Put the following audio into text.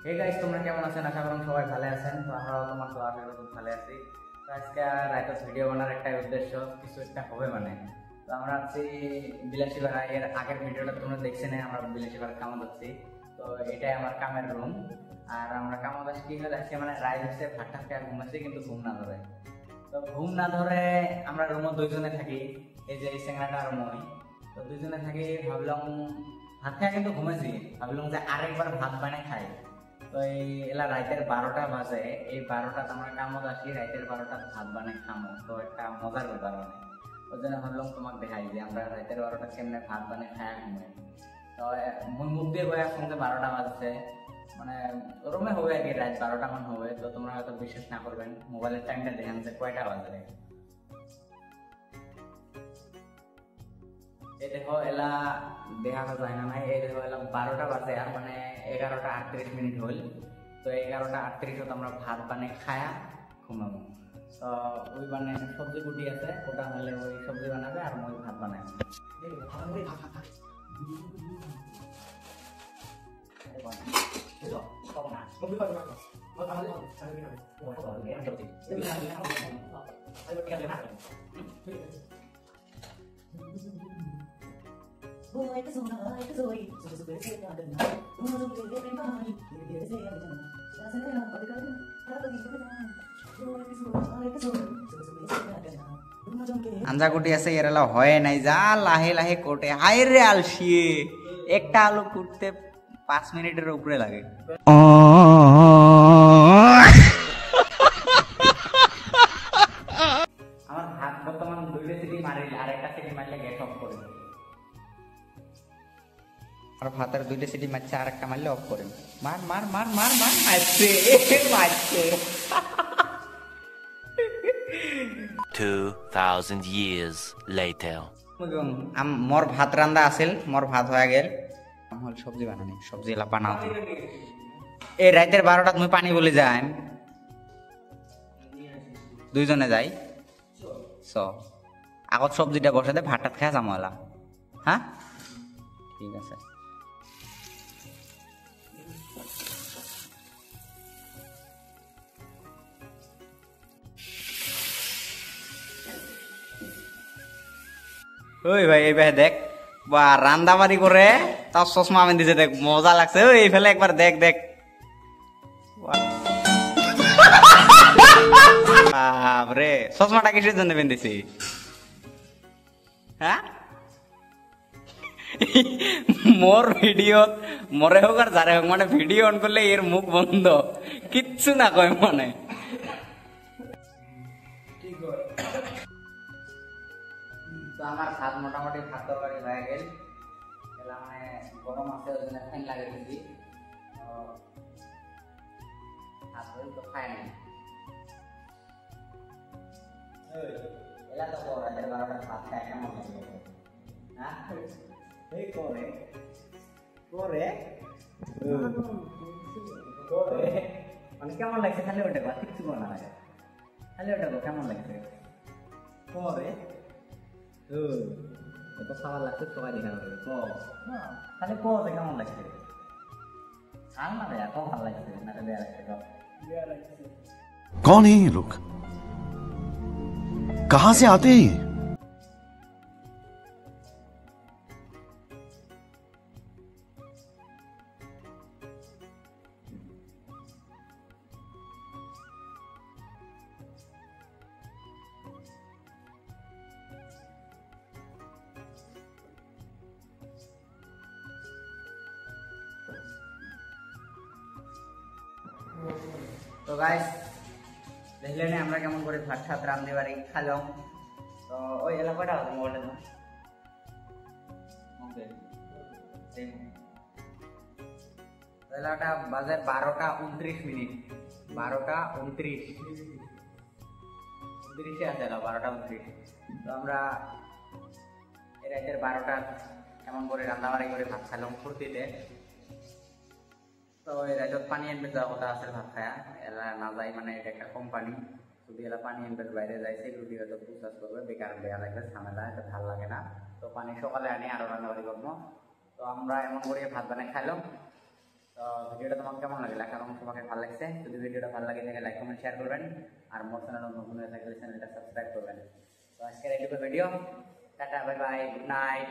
Hey guys, তোমরা কেমন আছেন? আশা করি সবাই ভালো আছেন। তো আমরাও তোমার তো আশা করি ভালো আছি। তো আজকে রাইটার ভিডিও বানার একটা উদ্দেশ্য কিছু একটা হবে মানে। তো আমরা আছি বিলাসীপাড়া। এর আগের ভিডিওটা তোমরা দেখছে না, আমরা বিলাসীপাড়া কামা যাচ্ছি। তো এটাই আমার কামের রুম। আর আমরা কামা যাচ্ছি কি হলে আজকে মানে রাইড হচ্ছে, ভাতটা খেয়ে ঘুমাচ্ছি কিন্তু ঘুম না ধরে। তো ঘুম না ধরে আমরা রুমে দুইজনে থাকি, এই যে এই স্যাংরাটা আর মই। তো দুইজনে থাকি, ভাবলাম ভাত খাই কিন্তু ঘুমাইছি, ভাবলাম যে আরেকবার ভাত বানাই খাই। তো এই এলা রাইতের 12টা বাজে, এই 12টাতে আমরা কামত আসি, রাইতের 12টাত ভাত বানাই খামো। তো একটা মজার ব্যাপার মানে, ওই জন্য ভাবলাম তোমাকে দেখাই যে আমরা রাইতের 12টা কেমনে ভাত বানাই খাই ঘুমাই। তো মুখ দিয়ে বয়ে আসলাম যে 12টা বাজছে, মানে রুমে হবে আর কি, রাত 12টা মান হবে। তো তোমরা হয়তো বিশ্বাস না করবেন, মোবাইলের টাইমটা দেখেন যে কয়টা বাজে। এই দেখো এলা দেখা যায় না নাই, এই দেখো এলা 12টা বাজে আর মানে 11টা 38 মিনিট হল। তো 11টা 38 আমরা ভাত বানিয়ে খায়া ঘুমাবো। তো ওই মানে সবজি কুটি আছে, ওটা হলে ওই সবজি বানাবে আর মই ভাত বানাই। আঞ্জা কুটি আছে, এর এলা হয় নাই, যা লাহে লাহে কোটে। হায় রে আলসিয়ে, একটা আলু কুটতে 5 মিনিটের উপরে লাগে। আমার ভাত বর্তমান 2টা সিটি মারিল, আর একটা সিটি মারলে গ্যাস অফ করে। আর ভাতের 2টা সিটি মারছে, আর একটা মারলে অফ করে। মার মার মার মার মার মারছে মারছে। 2000 years later. মোর ভাত রান্দা আছিল, মোর ভাত হয়ে গেল। হল সবজি বানানি, সবজি এলা বানাও। এই রাতের 12টাত মুই পানি বলে যাই, দুইজনে যাই। আগত সবজিটা বসে দে, ভাতটা খেয়ে যাম এলা। হ্যাঁ ঠিক আছে। ওই ভাই এই ভাই দেখ, বা রান্দাবাড়ি করে তার চশমা আমি দিছে, দেখ মজা লাগছে। ওই এই ফেলে একবার দেখ দেখ। বাপরে, চশমাটা কিসের জন্য বেঁধেছি? হ্যাঁ মোর ভিডিও মরে হোক আর যারে হোক, মানে ভিডিও অন করলে এর মুখ বন্ধ, কিচ্ছু না কয় মানে। তো আমার ভাত মোটামুটি ভাত তরকারি হয়ে গেল। এলা মানে গরম আছে, ওই জন্য ফ্যান লাগিয়ে দিছি। ভাত হইল তো খাই নাই। এলা তো রাতের 12টার ভাত খায় কেমন লাগে? হ্যাঁ এই করে করে করে মানে কেমন লাগছে? খালি ওটা বা কিচ্ছু না লাগে, খালি ওটা কেমন লাগছে করে। এত খাবার লাগছে, সবাই দেখা যাবে। খালি যে কেমন লাগছে? আর না দেয়া তো ভালো লাগছে না, দেয়া লাগছে। कौन है ये लोग? कहां से आते हैं? তো গাইস দেখলেন আমরা কেমন করে ভাত সাত রান্ধতে পারি, খালাম। তো ওই এলাকাটা আছে মোবাইলটা দাও। এলাকাটা বাজে 12টা 29 মিনিট। 12টা 29 আছে, 12টা 29। তো আমরা রাতের 12টা এমন করে রান্নাবাড়ি করে ভাত খাইলাম ফুর্তিতে। তো এই রাজত পানি আনবে যাওয়ার কথা আছে, ভাত খায়া এরা না যাই, মানে এটা একটা কোম্পানি, যদি এরা পানি আনবে বাইরে যায়, সিকিউরিটি হয়তো প্রচার করবে, বেকার বেয়া লাগবে, ঝামেলা, এটা ভালো লাগে না। তো পানি সকালে আনি আরো রান্নাবাড়ি করবো। তো আমরা এমন করে ভাত বানাই খাইলাম। তো তো ভিডিওটা তোমাকে কেমন লাগলো? আশা করি তোমাকে ভালো লাগছে। যদি ভিডিওটা ভালো লাগে তাহলে লাইক কমেন্ট শেয়ার করবেন, আর মোর চ্যানেল নতুন হয়ে থাকলে চ্যানেলটা সাবস্ক্রাইব করবেন। তো আজকের এইটুকু video, tata bye bye, good night.